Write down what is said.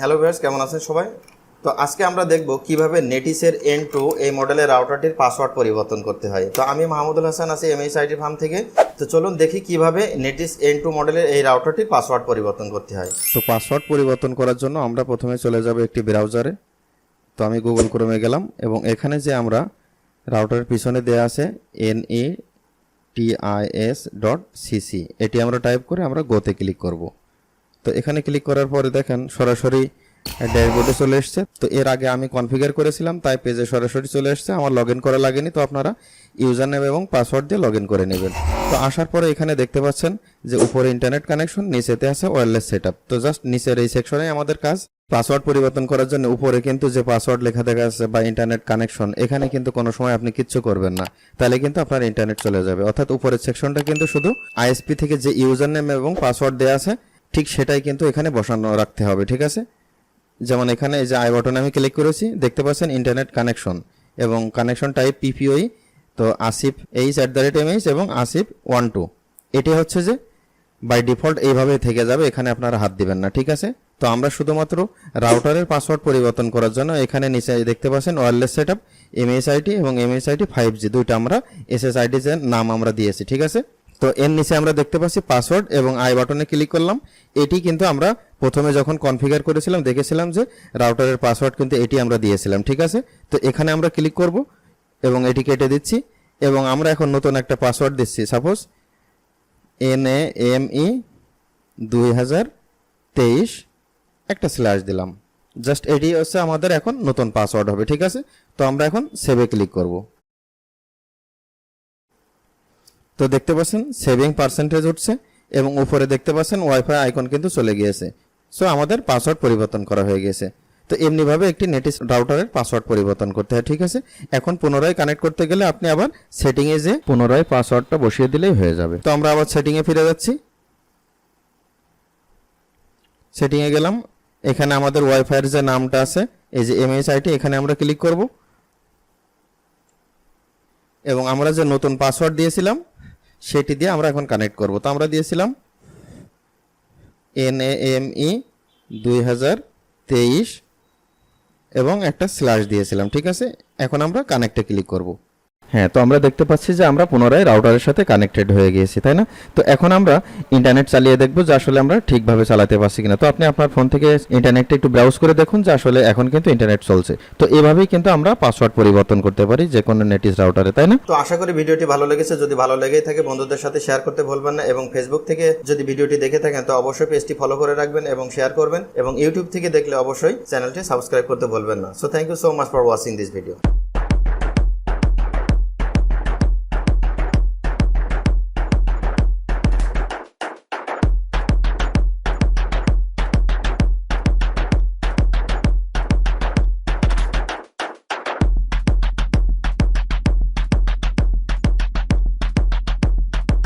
Hello viewers, কেমন আছেন সবাই? তো আজকে আমরা দেখব কিভাবে নেটিসের N2 এই মডেলের রাউটারটির পাসওয়ার্ড পরিবর্তন করতে হয়। তো আমি মাহমুদুল হাসান আছি এমএসআইটি ফার্ম থেকে। তো চলুন দেখি কিভাবে নেটিস N2 মডেলের এই রাউটারটির পাসওয়ার্ড পরিবর্তন করতে হয়। তো পাসওয়ার্ড পরিবর্তন করার জন্য আমরা প্রথমে চলে যাব একটি ব্রাউজারে। তো আমি গুগল ক্রোমে গেলাম এবং এখানে যে আমরা রাউটারের পিছনে দেয়া আছে netis.cc এটি আমরা টাইপ করে আমরা গোতে ক্লিক করব। তো এখানে ক্লিক করার পরে দেখেন সরাসরি ড্যাশবোর্ডে চলে এসেছে। তো এর আগে আমি কনফিগার করেছিলাম তাই পেজে সরাসরি চলে এসেছে, আমার লগইন করা লাগেনি। তো আপনারা ইউজার নেম এবং পাসওয়ার্ড দিয়ে লগইন করে নেবেন। তো আসার পরে এখানে দেখতে পাচ্ছেন যে উপরে ইন্টারনেট কানেকশন, নিচেতে আছে ওয়্যারলেস সেটআপ। তো জাস্ট নিচের এই সেকশনে আমাদের কাজ। পাসওয়ার্ড পরিবর্তন করার জন্য উপরে কিন্তু যে পাসওয়ার্ড লেখা দেখা আছে বা ইন্টারনেট কানেকশন, এখানে কিন্তু কোনো সময় আপনি কিচ্ছু করবেন না, তাহলে কিন্তু আপনার ইন্টারনেট চলে যাবে। অর্থাৎ উপরের সেকশনটা কিন্তু শুধু আইএসপি থেকে যে ইউজার নেম এবং পাসওয়ার্ড দেওয়া আছে ঠিক সেটাই কিন্তু এখানে বসানো রাখতে হবে, ঠিক আছে? যেমন এখানে এই যে আই বাটনে আমি ক্লিক করেছি, দেখতে পাচ্ছেন ইন্টারনেট কানেকশন এবং কানেকশন টাইপ পিপিওই। তো asif@mh এবং asif12 এটি হচ্ছে যে বাই ডিফল্ট এইভাবে থেকে যাবে, এখানে আপনারা হাত দিবেন না, ঠিক আছে? তো আমরা শুধুমাত্র রাউটারের পাসওয়ার্ড পরিবর্তন করার জন্য এখানে নিচে দেখতে পাচ্ছেন ওয়্যারলেস সেটআপ এমএসআইটি এবং এমএসআইটি 5G দুইটা আমরা এসএসআইডি এর নাম আমরা দিয়েছি, ঠিক আছে? তো এর নিচে আমরা দেখতে পাচ্ছি পাসওয়ার্ড এবং আই বাটনে ক্লিক করলাম। এটি কিন্তু আমরা প্রথমে যখন কনফিগার করেছিলাম দেখেছিলাম যে রাউটারের পাসওয়ার্ড কিন্তু এটি আমরা দিয়েছিলাম, ঠিক আছে? তো এখানে আমরা ক্লিক করব এবং এটি কেটে দিচ্ছি এবং আমরা এখন নতুন একটা পাসওয়ার্ড দিচ্ছি। সাপোজ NAME2023 একটা স্ল্যাশ দিলাম। জাস্ট এটি হচ্ছে আমাদের এখন নতুন পাসওয়ার্ড হবে, ঠিক আছে? তো আমরা এখন সেভে ক্লিক করব। তো দেখতে পাচ্ছেন সেভিং পার্সেন্টেজ উঠছে এবং উপরে দেখতে পাচ্ছেন ওয়াইফাই আইকন কিন্তু চলে গিয়েছে। সো আমাদের পাসওয়ার্ড পরিবর্তন করা হয়ে গেছে। তো এমনিভাবে একটি নেটিস রাউটারের পাসওয়ার্ড পরিবর্তন করতে হয়, ঠিক আছে? এখন পুনরায় কানেক্ট করতে গেলে আপনি আবার সেটিংয়ে যে পুনরায় পাসওয়ার্ডটা বসিয়ে দিলেই হয়ে যাবে। তো আমরা আবার সেটিংয়ে ফিরে যাচ্ছি। সেটিংয়ে গেলাম, এখানে আমাদের ওয়াইফাইয়ের যে নামটা আছে এই যে এমএসআইটি, এখানে আমরা ক্লিক করব এবং আমরা যে নতুন পাসওয়ার্ড দিয়েছিলাম সেটি দিয়ে আমরা এখন কানেক্ট করব। তো আমরা দিয়েছিলাম NAME2023 এবং একটা স্ল্যাশ দিয়েছিলাম, ঠিক আছে? এখন আমরা কানেক্টে ক্লিক করব। হ্যাঁ, তো আমরা দেখতে পাচ্ছি যে আমরা পুনরায় রাউটারের সাথে কানেক্টেড হয়ে গিয়েছি, তাই না? তো এখন আমরা ইন্টারনেট চালিয়ে দেখব যে আসলে আমরা ঠিকভাবে চালাতে পারছি কিনা। তো আপনি আপনার ফোন থেকে ইন্টারনেটটা একটু ব্রাউজ করে দেখুন যে আসলে এখন কিন্তু ইন্টারনেট চলছে। তো এভাবেই কিন্তু আমরা পাসওয়ার্ড পরিবর্তন করতে পারি যে কোনো নেটিস রাউটারে, তাই না? তো আশা করি ভিডিওটি ভালো লেগেছে। যদি ভালো লেগেই থাকে বন্ধুদের সাথে শেয়ার করতে ভুলবেন না এবং ফেসবুক থেকে যদি ভিডিওটি দেখে থাকেন তো অবশ্যই পেজটি ফলো করে রাখবেন এবং শেয়ার করবেন এবং ইউটিউব থেকে দেখলে অবশ্যই চ্যানেলটি সাবস্ক্রাইব করতে ভুলবেন না। So thank you so much for watching this video.